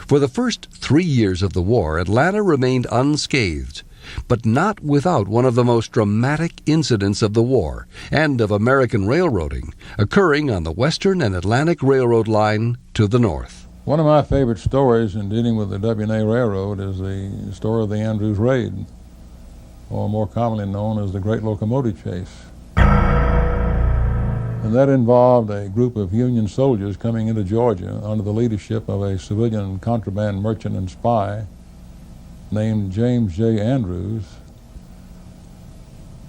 For the first 3 years of the war, Atlanta remained unscathed, but not without one of the most dramatic incidents of the war and of American railroading occurring on the Western and Atlantic Railroad line to the north. One of my favorite stories in dealing with the W&A Railroad is the story of the Andrews Raid, or more commonly known as the Great Locomotive Chase. And that involved a group of Union soldiers coming into Georgia under the leadership of a civilian contraband merchant and spy named James J. Andrews.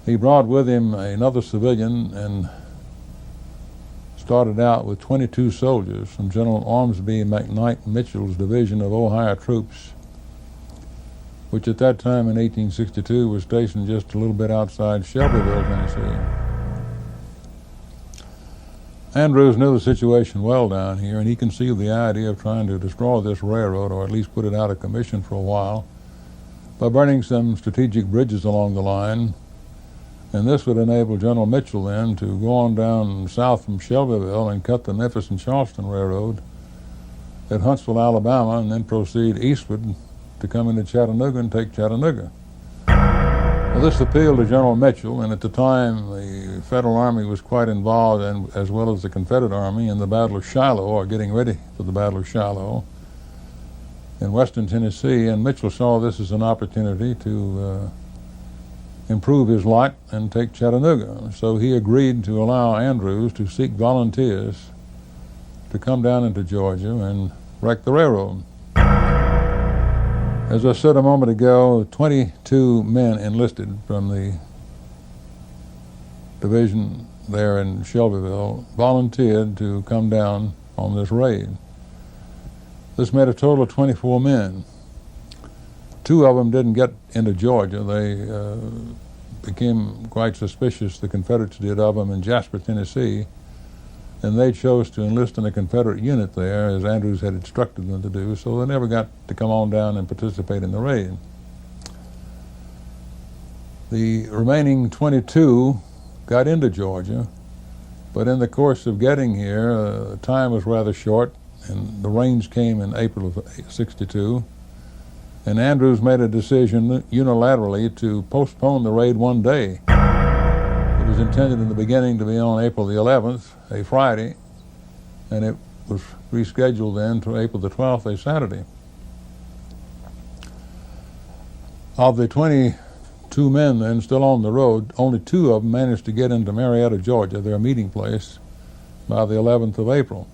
He brought with him another civilian and started out with 22 soldiers from General Ormsby McKnight Mitchell's division of Ohio troops, which at that time in 1862 was stationed just a little bit outside Shelbyville, Tennessee. Andrews knew the situation well down here, and he conceived the idea of trying to destroy this railroad, or at least put it out of commission for a while, by burning some strategic bridges along the line. And this would enable General Mitchell then to go on down south from Shelbyville and cut the Memphis and Charleston Railroad at Huntsville, Alabama, and then proceed eastward to come into Chattanooga and take Chattanooga. Well, this appealed to General Mitchell, and at the time the Federal Army was quite involved, and as well as the Confederate Army, in the Battle of Shiloh, or getting ready for the Battle of Shiloh in western Tennessee, and Mitchell saw this as an opportunity to improve his lot and take Chattanooga. So he agreed to allow Andrews to seek volunteers to come down into Georgia and wreck the railroad. As I said a moment ago, 22 men enlisted from the division there in Shelbyville volunteered to come down on this raid. This made a total of 24 men. 2 of them didn't get into Georgia. They became quite suspicious, the Confederates did, of them in Jasper, Tennessee, and they chose to enlist in a Confederate unit there, as Andrews had instructed them to do, so they never got to come on down and participate in the raid. The remaining 22 got into Georgia, but in the course of getting here, time was rather short, and the rains came in April of '62, and Andrews made a decision unilaterally to postpone the raid one day. It was intended in the beginning to be on April the 11th, a Friday, and it was rescheduled then to April the 12th, a Saturday. Of the 22 men then still on the road, only 2 of them managed to get into Marietta, Georgia, their meeting place, by the 11th of April.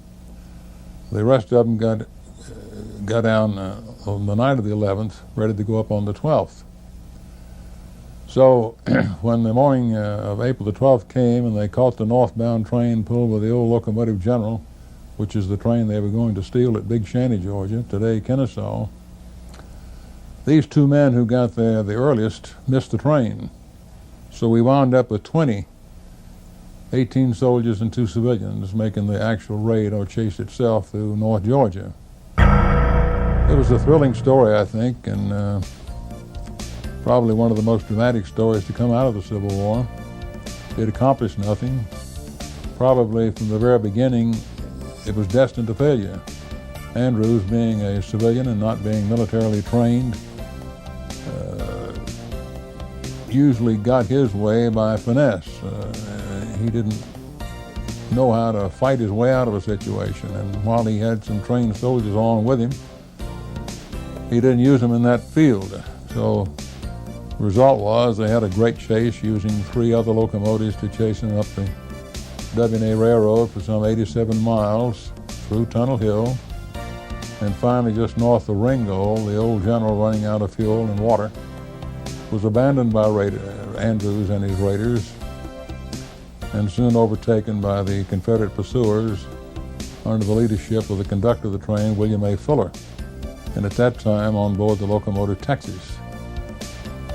The rest of them got down on the night of the 11th, ready to go up on the 12th. So when the morning of April the 12th came and they caught the northbound train pulled by the old Locomotive General, which is the train they were going to steal at Big Shanty, Georgia, today Kennesaw, these 2 men who got there the earliest missed the train. So we wound up with 20, 18 soldiers and 2 civilians making the actual raid or chase itself through North Georgia. It was a thrilling story, I think, and probably one of the most dramatic stories to come out of the Civil War. It accomplished nothing. Probably from the very beginning, it was destined to failure. Andrews, being a civilian and not being militarily trained, usually got his way by finesse. He didn't know how to fight his way out of a situation, and while he had some trained soldiers along with him, he didn't use them in that field. So the result was they had a great chase using 3 other locomotives to chase him up the W&A Railroad for some 87 miles through Tunnel Hill, and finally just north of Ringgold, the old general, running out of fuel and water, was abandoned by Andrews and his raiders, and soon overtaken by the Confederate pursuers under the leadership of the conductor of the train, William A. Fuller, and at that time on board the locomotive Texas.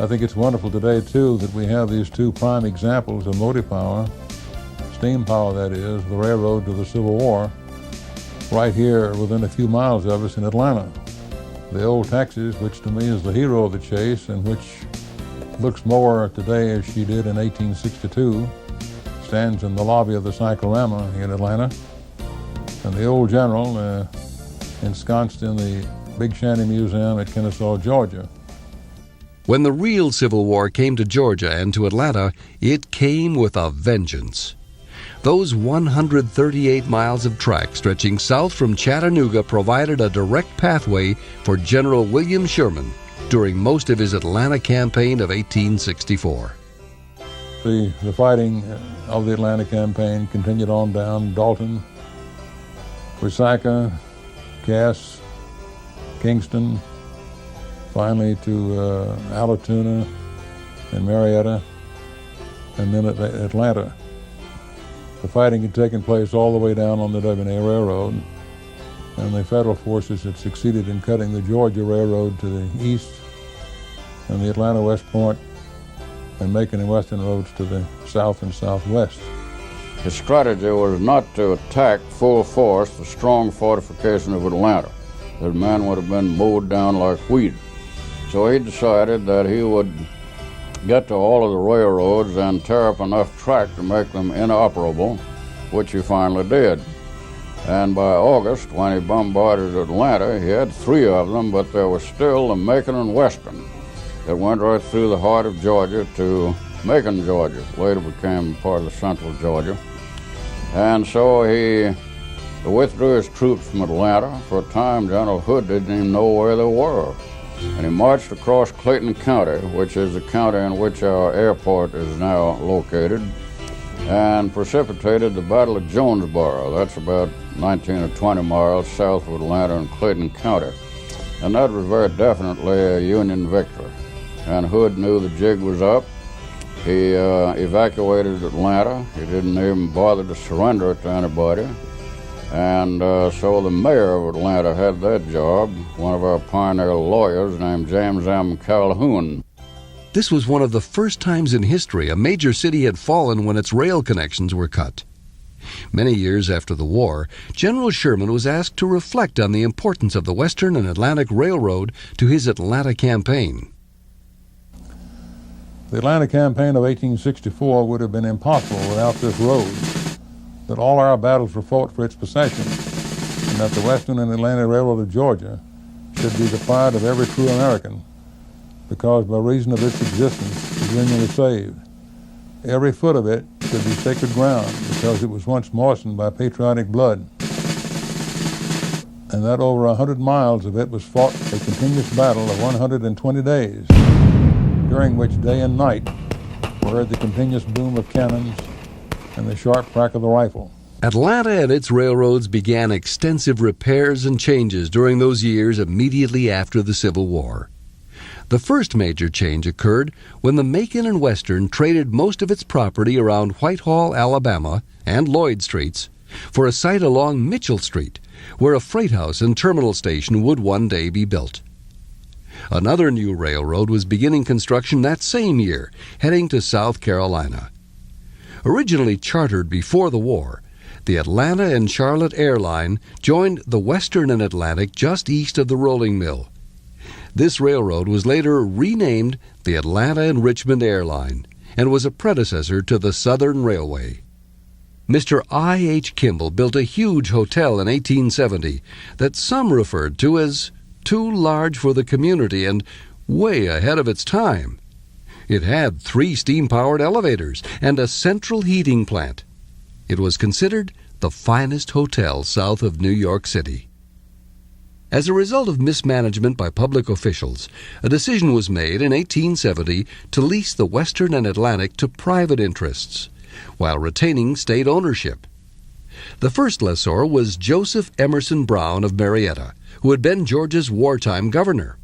I think it's wonderful today, too, that we have these 2 prime examples of motive power, steam power that is, the railroad to the Civil War, right here within a few miles of us in Atlanta. The old Texas, which to me is the hero of the chase and which looks more today as she did in 1862, stands in the lobby of the Cyclorama in Atlanta. And the old general, ensconced in the Big Shanty Museum at Kennesaw, Georgia. When the real Civil War came to Georgia and to Atlanta, it came with a vengeance. Those 138 miles of track stretching south from Chattanooga provided a direct pathway for General William Sherman during most of his Atlanta campaign of 1864. The fighting of the Atlanta campaign continued on down Dalton, Resaca, Cass, Kingston, finally to Allatoona and Marietta, and then Atlanta. The fighting had taken place all the way down on the Debonair Railroad, and the federal forces had succeeded in cutting the Georgia Railroad to the east and the Atlanta West Point and making the western roads to the south and southwest. His strategy was not to attack full force the strong fortification of Atlanta. The men would have been mowed down like wheat. So he decided that he would get to all of the railroads and tear up enough track to make them inoperable, which he finally did. And by August, when he bombarded Atlanta, he had 3 of them, but there was still the Macon and Western that went right through the heart of Georgia to Macon, Georgia. Later became part of the central Georgia. And so he withdrew his troops from Atlanta. For a time, General Hood didn't even know where they were. And he marched across Clayton County, which is the county in which our airport is now located, and precipitated the Battle of Jonesboro. That's about 19 or 20 miles south of Atlanta in Clayton County. And that was very definitely a Union victory. And Hood knew the jig was up. He evacuated Atlanta. He didn't even bother to surrender it to anybody. And so the mayor of Atlanta had that job, one of our pioneer lawyers named Zamzam Calhoun. This was one of the first times in history a major city had fallen when its rail connections were cut. Many years after the war, General Sherman was asked to reflect on the importance of the Western and Atlantic Railroad to his Atlanta campaign. The Atlanta campaign of 1864 would have been impossible without this road, that all our battles were fought for its possession, and that the Western and Atlantic Railroad of Georgia should be the pride of every true American, because by reason of its existence, the Union was saved. Every foot of it should be sacred ground, because it was once moistened by patriotic blood, and that over 100 miles of it was fought a continuous battle of 120 days, during which day and night were heard the continuous boom of cannons and the sharp crack of the rifle. Atlanta and its railroads began extensive repairs and changes during those years immediately after the Civil War. The first major change occurred when the Macon and Western traded most of its property around Whitehall, Alabama, and Lloyd Streets for a site along Mitchell Street, where a freight house and terminal station would one day be built. Another new railroad was beginning construction that same year, heading to South Carolina. Originally chartered before the war, the Atlanta and Charlotte Air Line joined the Western and Atlantic just east of the rolling mill. This railroad was later renamed the Atlanta and Richmond Air Line and was a predecessor to the Southern Railway. Mr. I.H. Kimball built a huge hotel in 1870 that some referred to as too large for the community and way ahead of its time. It had 3 steam-powered elevators and a central heating plant. It was considered the finest hotel south of New York City. As a result of mismanagement by public officials, a decision was made in 1870 to lease the Western and Atlantic to private interests, while retaining state ownership. The first lessor was Joseph Emerson Brown of Marietta, who had been Georgia's wartime governor.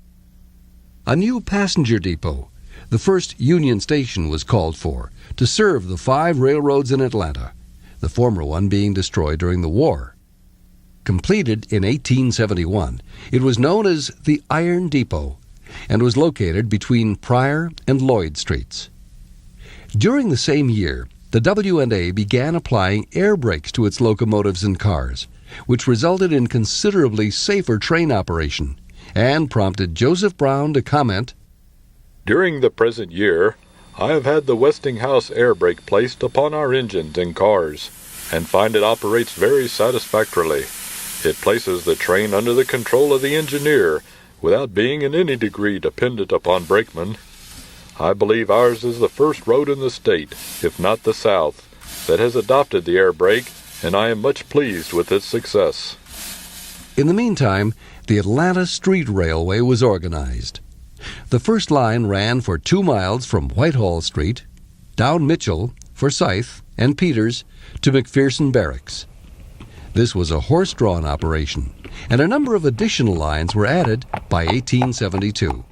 A new passenger depot, the first Union Station, was called for to serve the 5 railroads in Atlanta, the former one being destroyed during the war. Completed in 1871, it was known as the Iron Depot and was located between Pryor and Lloyd Streets. During the same year, the W&A began applying air brakes to its locomotives and cars, which resulted in considerably safer train operation and prompted Joseph Brown to comment, "During the present year, I have had the Westinghouse air brake placed upon our engines and cars, and find it operates very satisfactorily. It places the train under the control of the engineer without being in any degree dependent upon brakemen. I believe ours is the first road in the state, if not the South, that has adopted the air brake, and I am much pleased with its success. In the meantime, the Atlanta Street Railway was organized. The first line ran for 2 miles from Whitehall Street, down Mitchell, Forsyth, and Peters to McPherson Barracks. This was a horse-drawn operation, and a number of additional lines were added by 1872.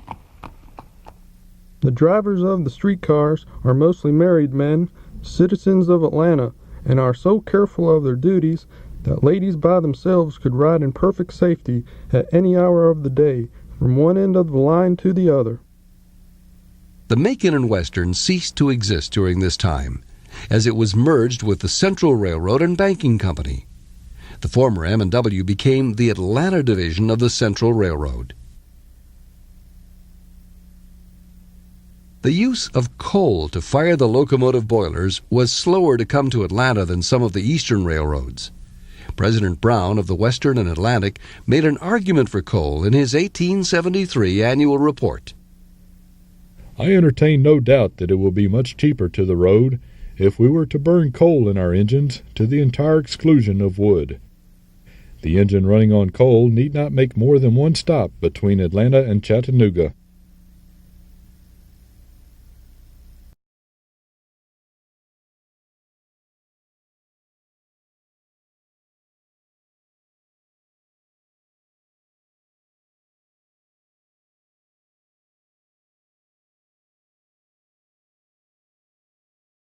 The drivers of the streetcars are mostly married men, citizens of Atlanta, and are so careful of their duties that ladies by themselves could ride in perfect safety at any hour of the day from one end of the line to the other. The Macon and Western ceased to exist during this time, as it was merged with the Central Railroad and Banking Company. The former M&W became the Atlanta division of the Central Railroad. The use of coal to fire the locomotive boilers was slower to come to Atlanta than some of the eastern railroads. President Brown of the Western and Atlantic made an argument for coal in his 1873 annual report. I entertain no doubt that it will be much cheaper to the road if we were to burn coal in our engines to the entire exclusion of wood. The engine running on coal need not make more than one stop between Atlanta and Chattanooga.